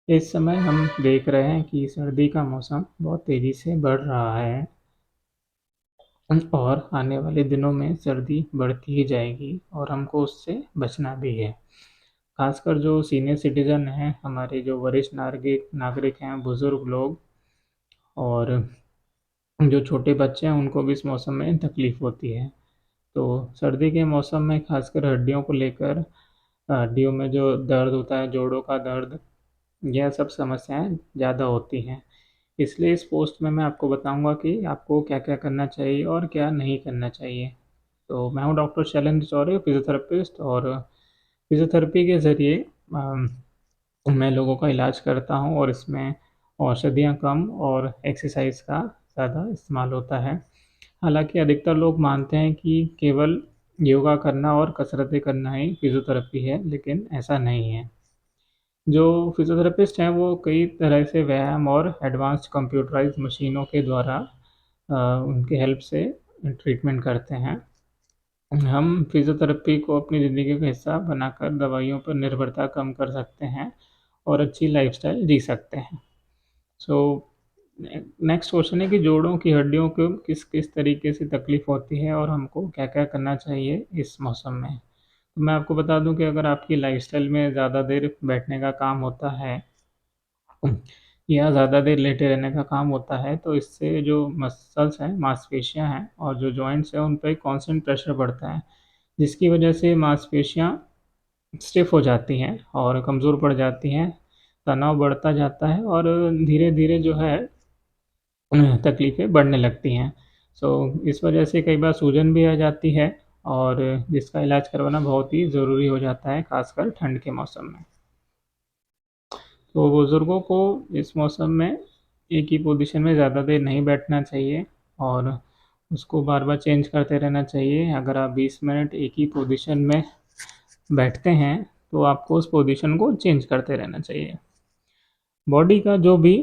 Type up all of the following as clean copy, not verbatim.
इस समय हम देख रहे हैं कि सर्दी का मौसम बहुत तेज़ी से बढ़ रहा है और आने वाले दिनों में सर्दी बढ़ती ही जाएगी और हमको उससे बचना भी है। खासकर जो सीनियर सिटीज़न हैं, हमारे जो वरिष्ठ नागरिक नागरिक हैं, बुज़ुर्ग लोग और जो छोटे बच्चे हैं, उनको भी इस मौसम में तकलीफ़ होती है। तो सर्दी के मौसम में खासकर हड्डियों को लेकर हड्डियों में जो दर्द होता है, जोड़ों का दर्द, यह सब समस्याएँ ज़्यादा होती हैं। इसलिए इस पोस्ट में मैं आपको बताऊँगा कि आपको क्या-क्या करना चाहिए और क्या नहीं करना चाहिए। तो मैं हूँ डॉक्टर शैलेंद्र शौर्य, फ़िज़ियोथेरेपिस्ट और फ़िज़ियोथेरेपी के ज़रिए मैं लोगों का इलाज करता हूँ और इसमें औषधियाँ कम और एक्सरसाइज़ का ज़्यादा इस्तेमाल होता है। हालाँकि अधिकतर लोग मानते हैं कि केवल योगा करना और कसरतें करना ही फ़िज़ियोथेरेपी है, लेकिन ऐसा नहीं है। जो फ़िज़ियोथेरेपिस्ट हैं, वो कई तरह से व्यायाम और एडवांस्ड कंप्यूटराइज़्ड मशीनों के द्वारा उनकी हेल्प से ट्रीटमेंट करते हैं। हम फ़िज़ियोथेरेपी को अपनी ज़िंदगी का हिस्सा बनाकर दवाइयों पर निर्भरता कम कर सकते हैं और अच्छी लाइफ़स्टाइल जी सकते हैं। सो नेक्स्ट क्वेश्चन है कि जोड़ों की हड्डियों को किस-किस तरीके से तकलीफ़ होती है और हमको क्या-क्या करना चाहिए इस मौसम में? तो मैं आपको बता दूँ कि अगर आपकी लाइफ़स्टाइल में ज़्यादा देर बैठने का काम होता है या ज़्यादा देर लेटे रहने का काम होता है, तो इससे जो मसल्स हैं, मांसपेशियाँ हैं और जो जॉइंट्स हैं, उन पे कांस्टेंट प्रेशर पड़ता है, जिसकी वजह से मांसपेशियाँ स्टिफ़ हो जाती हैं और कमज़ोर पड़ जाती हैं, तनाव बढ़ता जाता है और धीरे-धीरे जो है तकलीफ़ें बढ़ने लगती हैं। सो इस वजह से कई बार सूजन भी आ जाती है और जिसका इलाज करवाना बहुत ही ज़रूरी हो जाता है, ख़ासकर ठंड के मौसम में। तो बुज़ुर्गों को इस मौसम में एक ही पोज़ीशन में ज़्यादा देर नहीं बैठना चाहिए और उसको बार-बार चेंज करते रहना चाहिए। अगर आप 20 मिनट एक ही पोज़ीशन में बैठते हैं, तो आपको उस पोज़ीशन को चेंज करते रहना चाहिए। बॉडी का जो भी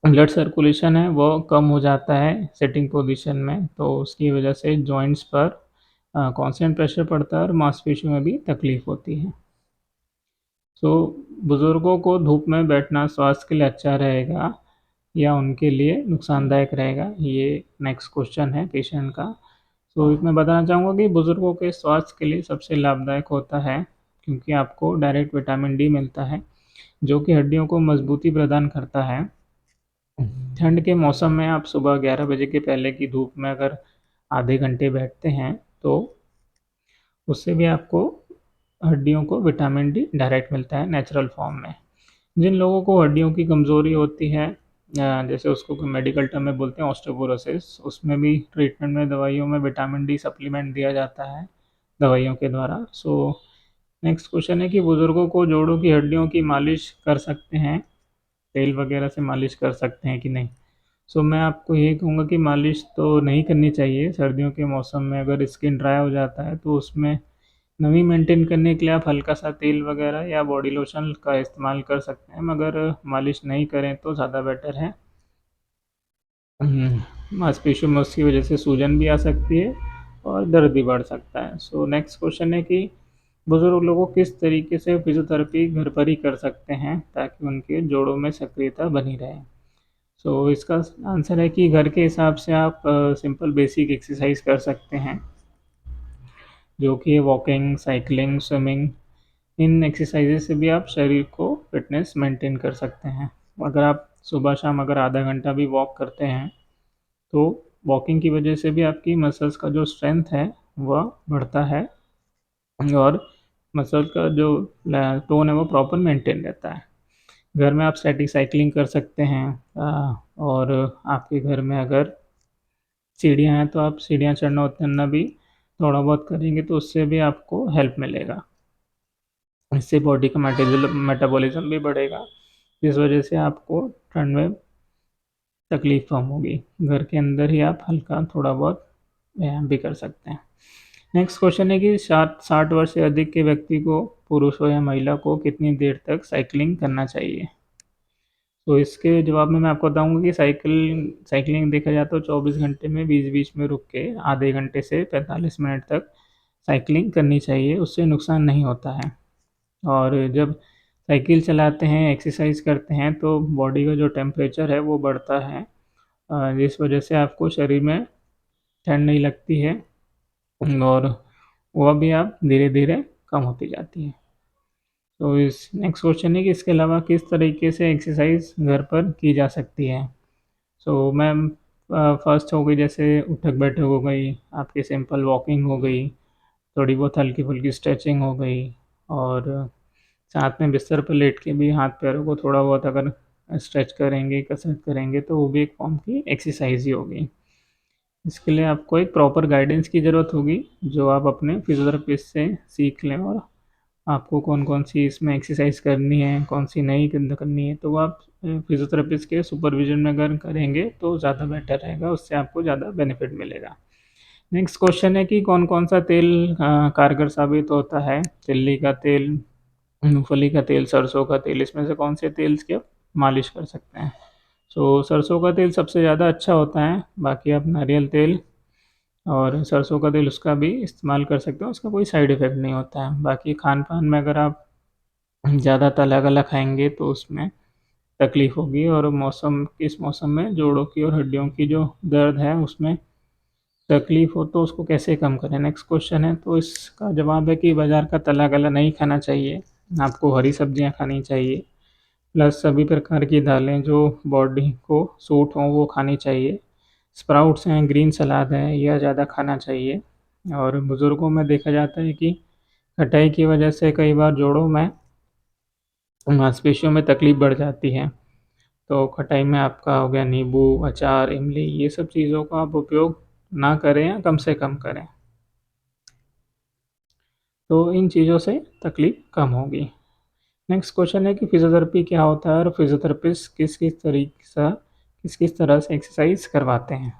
ब्लड सर्कुलेशन है, वो कम हो जाता है सिटिंग पोज़ीशन में, तो उसकी वजह से जॉइंट्स पर कांस्टेंट प्रेशर पड़ता है और मांसपेशियों में भी तकलीफ़ होती है। सो बुज़ुर्गों को धूप में बैठना स्वास्थ्य के लिए अच्छा रहेगा या उनके लिए नुकसानदायक रहेगा? ये नेक्स्ट क्वेश्चन है पेशेंट का। तो मैं बताना चाहूँगा कि बुज़ुर्गों के स्वास्थ्य के लिए सबसे लाभदायक होता है, क्योंकि आपको डायरेक्ट विटामिन डी मिलता है, जो कि हड्डियों को मज़बूती प्रदान करता है। ठंड के मौसम में आप सुबह 11 बजे के पहले की धूप में अगर आधे घंटे बैठते हैं, तो उससे भी आपको हड्डियों को विटामिन डी डायरेक्ट मिलता है नेचुरल फॉर्म में। जिन लोगों को हड्डियों की कमज़ोरी होती है, जैसे उसको मेडिकल टर्म में बोलते हैं ऑस्टियोपोरोसिस, उसमें भी ट्रीटमेंट में दवाइयों में विटामिन डी सप्लीमेंट दिया जाता है दवाइयों के द्वारा। सो नेक्स्ट क्वेश्चन है कि बुज़ुर्गों को जोड़ों की हड्डियों की मालिश कर सकते हैं, तेल वगैरह से मालिश कर सकते हैं कि नहीं? सो मैं आपको यही कहूँगा कि मालिश तो नहीं करनी चाहिए सर्दियों के मौसम में। अगर स्किन ड्राई हो जाता है, तो उसमें नमी मेंटेन करने के लिए आप हल्का-सा तेल वगैरह या बॉडी लोशन का इस्तेमाल कर सकते हैं, मगर मालिश नहीं करें तो ज़्यादा बेटर है। मांसपेशियों में उसकी वजह से सूजन भी आ सकती है और दर्द भी बढ़ सकता है। सो नेक्स्ट क्वेश्चन है कि बुज़ुर्ग लोगों को किस तरीके से फिज़ियोथेरेपी घर पर ही कर सकते हैं, ताकि उनके जोड़ों में सक्रियता बनी रहे? सो इसका आंसर है कि घर के हिसाब से आप सिंपल बेसिक एक्सरसाइज़ कर सकते हैं, जो कि वॉकिंग, साइक्लिंग, स्विमिंग। इन एक्सरसाइज़ेज़ से भी आप शरीर को फ़िटनेस मेंटेन कर सकते हैं। अगर आप सुबह-शाम अगर आधा घंटा भी वॉक करते हैं, तो वॉकिंग की वजह से भी आपकी मसल्स का जो स्ट्रेंथ है, वह बढ़ता है और मसल का जो टोन है, वो प्रॉपर मेंटेन रहता है। घर में आप स्टैटिक साइक्लिंग कर सकते हैं, और आपके घर में अगर सीढ़ियाँ हैं, तो आप सीढ़ियाँ चढ़ना-उतरना भी थोड़ा बहुत करेंगे, तो उससे भी आपको हेल्प मिलेगा। इससे बॉडी का मेटाबॉलिज़्म भी बढ़ेगा, जिस वजह से आपको ठंड में तकलीफ़ कम होगी। घर के अंदर ही आप हल्का थोड़ा बहुत व्यायाम भी कर सकते हैं। नेक्स्ट क्वेश्चन है कि 60 वर्ष से अधिक के व्यक्ति को, पुरुष हो या महिला को, कितनी देर तक साइक्लिंग करना चाहिए? तो इसके जवाब में मैं आपको बताऊँगा कि साइक्लिंग देखा जाए तो 24 घंटे में बीच-बीच में रुक के आधे घंटे से 45 मिनट तक साइक्लिंग करनी चाहिए, उससे नुकसान नहीं होता है। और जब साइकिल चलाते हैं, एक्सरसाइज करते हैं तो बॉडी का जो टेम्परेचर है वो बढ़ता है, जिस वजह से आपको शरीर में ठंड नहीं लगती है और वह भी आप धीरे धीरे कम होती जाती है। तो इस नेक्स्ट क्वेश्चन है कि इसके अलावा किस तरीके से एक्सरसाइज घर पर की जा सकती है। सो मैम, फर्स्ट हो गई जैसे उठक बैठक हो गई, आपकी सिंपल वॉकिंग हो गई, थोड़ी बहुत हल्की फुल्की स्ट्रेचिंग हो गई, और साथ में बिस्तर पर लेट के भी हाथ पैरों को थोड़ा बहुत अगर स्ट्रेच करेंगे, कसरत करेंगे, तो वो भी एक फॉर्म की एक्सरसाइज ही होगी। इसके लिए आपको एक प्रॉपर गाइडेंस की ज़रूरत होगी जो आप अपने फिजियोथेरेपिस्ट से सीख लें, और आपको कौन कौन सी इसमें एक्सरसाइज करनी है, कौन सी नहीं करनी है, तो वो आप फिजियोथेरेपिस्ट के सुपरविजन में अगर करेंगे तो ज़्यादा बेटर रहेगा, उससे आपको ज़्यादा बेनिफिट मिलेगा। नेक्स्ट क्वेश्चन है कि कौन कौन सा तेल कारगर साबित होता है। तिल्ली का तेल, मूंगफली का तेल, सरसों का तेल, इसमें से कौन से तेल की आप मालिश कर सकते हैं। सो सरसों का तेल सबसे ज़्यादा अच्छा होता है, बाकी आप नारियल तेल और सरसों का तेल उसका भी इस्तेमाल कर सकते हो, उसका कोई साइड इफ़ेक्ट नहीं होता है। बाकी खान पान में अगर आप ज़्यादा तला गला खाएंगे तो उसमें तकलीफ़ होगी, और मौसम, इस मौसम में जोड़ों की और हड्डियों की जो दर्द है उसमें तकलीफ़ हो तो उसको कैसे कम करें। नेक्स्ट क्वेश्चन है, तो इसका जवाब है कि बाज़ार का तला गला नहीं खाना चाहिए, आपको हरी सब्जियां खानी चाहिए, प्लस सभी प्रकार की दालें जो बॉडी को सूट हों वो खानी चाहिए। स्प्राउट्स हैं, ग्रीन सलाद है, यह ज़्यादा खाना चाहिए। और बुज़ुर्गों में देखा जाता है कि खटाई की वजह से कई बार जोड़ों में, मांसपेशियों में तकलीफ़ बढ़ जाती है, तो खटाई में आपका हो गया नींबू, अचार, इमली, ये सब चीज़ों का आप उपयोग ना करें या कम से कम करें, तो इन चीज़ों से तकलीफ़ कम होगी। नेक्स्ट क्वेश्चन है कि फिजियोथेरेपी क्या होता है और फिजियोथेरेपिस्ट किस किस तरह से एक्सरसाइज करवाते हैं।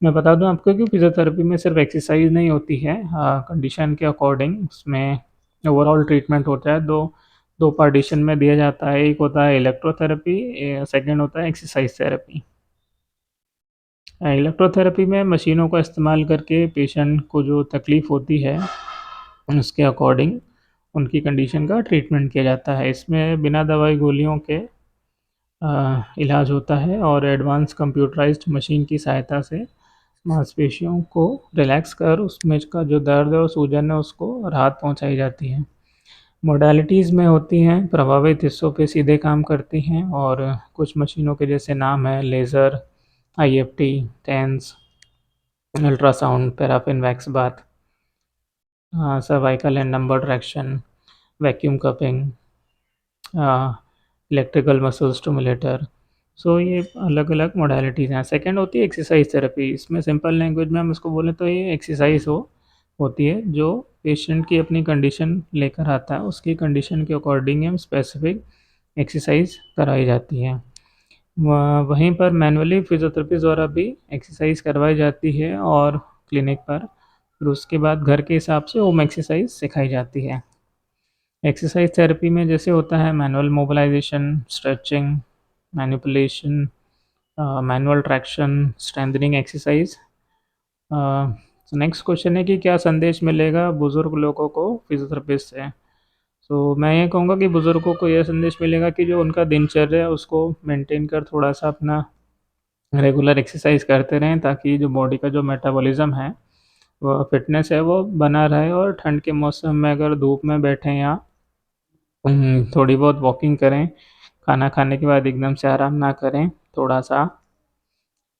मैं बता दूं आपको कि फिजियोथेरेपी में सिर्फ एक्सरसाइज नहीं होती है, कंडीशन के अकॉर्डिंग उसमें ओवरऑल ट्रीटमेंट होता है। दो दो पार्टीशन में दिया जाता है, एक होता है इलेक्ट्रोथेरेपी, सेकंड होता है एक्सरसाइज थेरेपी। इलेक्ट्रोथेरेपी में मशीनों का इस्तेमाल करके पेशेंट को जो तकलीफ़ होती है उसके अकॉर्डिंग उनकी कंडीशन का ट्रीटमेंट किया जाता है। इसमें बिना दवाई गोलियों के इलाज होता है, और एडवांस कंप्यूटराइज्ड मशीन की सहायता से मांसपेशियों को रिलैक्स कर उसमें का जो दर्द है और सूजन है उसको राहत पहुंचाई जाती है। मोडालिटीज़ में होती हैं, प्रभावित हिस्सों पे सीधे काम करती हैं, और कुछ मशीनों के जैसे नाम है laser, IFT, TENS, ultrasound, paraffin wax bath, cervical and lumbar traction, vacuum cupping, electrical muscle stimulator. So ये अलग अलग मोडालिटीज़ हैं। सेकंड होती है एक्सरसाइज थेरेपी। इसमें सिंपल लैंग्वेज में हम इसको बोलें तो ये एक्सरसाइज होती है जो पेशेंट की अपनी कंडीशन लेकर आता है, उसकी कंडीशन के अकॉर्डिंग हम स्पेसिफिक एक्सरसाइज कराई जाती है। वहीं पर मैनुअली फिजियोथेरेपी द्वारा भी एक्सरसाइज करवाई जाती है, और क्लिनिक पर फिर उसके बाद घर के हिसाब से होम एक्सरसाइज सिखाई जाती है। एक्सरसाइज थेरेपी में जैसे होता है manual mobilisation, stretching, manipulation, manual traction, strengthening exercise. Next question है कि क्या संदेश मिलेगा बुज़ुर्ग लोगों को फिजियोथेरेपिस्ट से। मैं ये कहूँगा कि बुज़ुर्गों को यह संदेश मिलेगा कि जो उनका दिनचर्या है उसको मेंटेन कर थोड़ा सा अपना रेगुलर एक्सरसाइज करते रहें, ताकि जो बॉडी का जो मेटाबॉलिज्म है, वो फिटनेस है, वो बना रहे। और ठंड के मौसम में अगर धूप में बैठें या थोड़ी बहुत वॉकिंग करें, खाना खाने के बाद एकदम से आराम ना करें, थोड़ा सा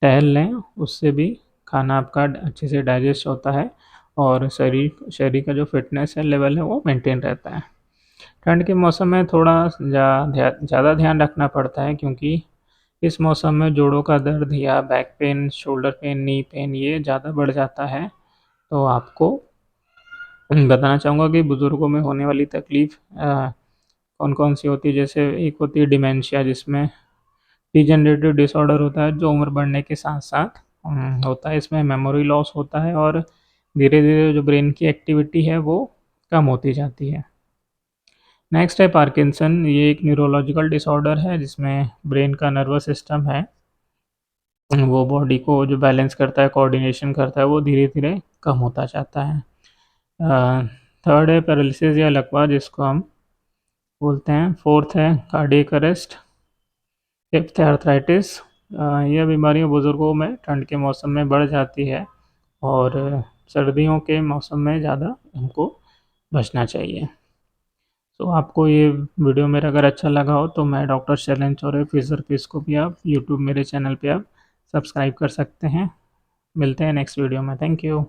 टहल लें, उससे भी खाना आपका अच्छे से डाइजेस्ट होता है, और शरीर का जो फिटनेस है लेवल है वो मेंटेन रहता है। ठंड के मौसम में थोड़ा ज़्यादा ध्यान रखना पड़ता है, क्योंकि इस मौसम में जोड़ों का दर्द या back pain, shoulder pain, knee pain, ये ज़्यादा बढ़ जाता है। तो आपको बताना चाहूँगा कि बुज़ुर्गों में होने वाली तकलीफ़ कौन कौन सी होती है। जैसे एक होती है डिमेंशिया, जिसमें डिजेनरेटिव डिसऑर्डर होता है जो उम्र बढ़ने के साथ साथ होता है। इसमें मेमोरी लॉस होता है, और धीरे धीरे जो ब्रेन की एक्टिविटी है वो कम होती जाती है। नेक्स्ट है पार्किंसन। ये एक न्यूरोलॉजिकल डिसऑर्डर है जिसमें ब्रेन का नर्वस सिस्टम है, वो बॉडी को जो बैलेंस करता है, कोऑर्डिनेशन करता है, वो धीरे धीरे कम होता जाता है। थर्ड है पैरालिसिस या लकवा, जिसको हम बोलते हैं। फोर्थ है कार्डियक अरेस्ट। फिफ्थ है आर्थराइटिस। यह बीमारियां बुज़ुर्गों में ठंड के मौसम में बढ़ जाती है और सर्दियों के मौसम में ज़्यादा हमको बचना चाहिए। तो आपको ये वीडियो मेरा अगर अच्छा लगा हो तो मैं डॉक्टर शैलेंद्र चौरे फिजियोथेरेपिस्ट को भी आप यूट्यूब मेरे चैनल पे आप सब्सक्राइब कर सकते हैं। मिलते हैं नेक्स्ट वीडियो में। Thank you.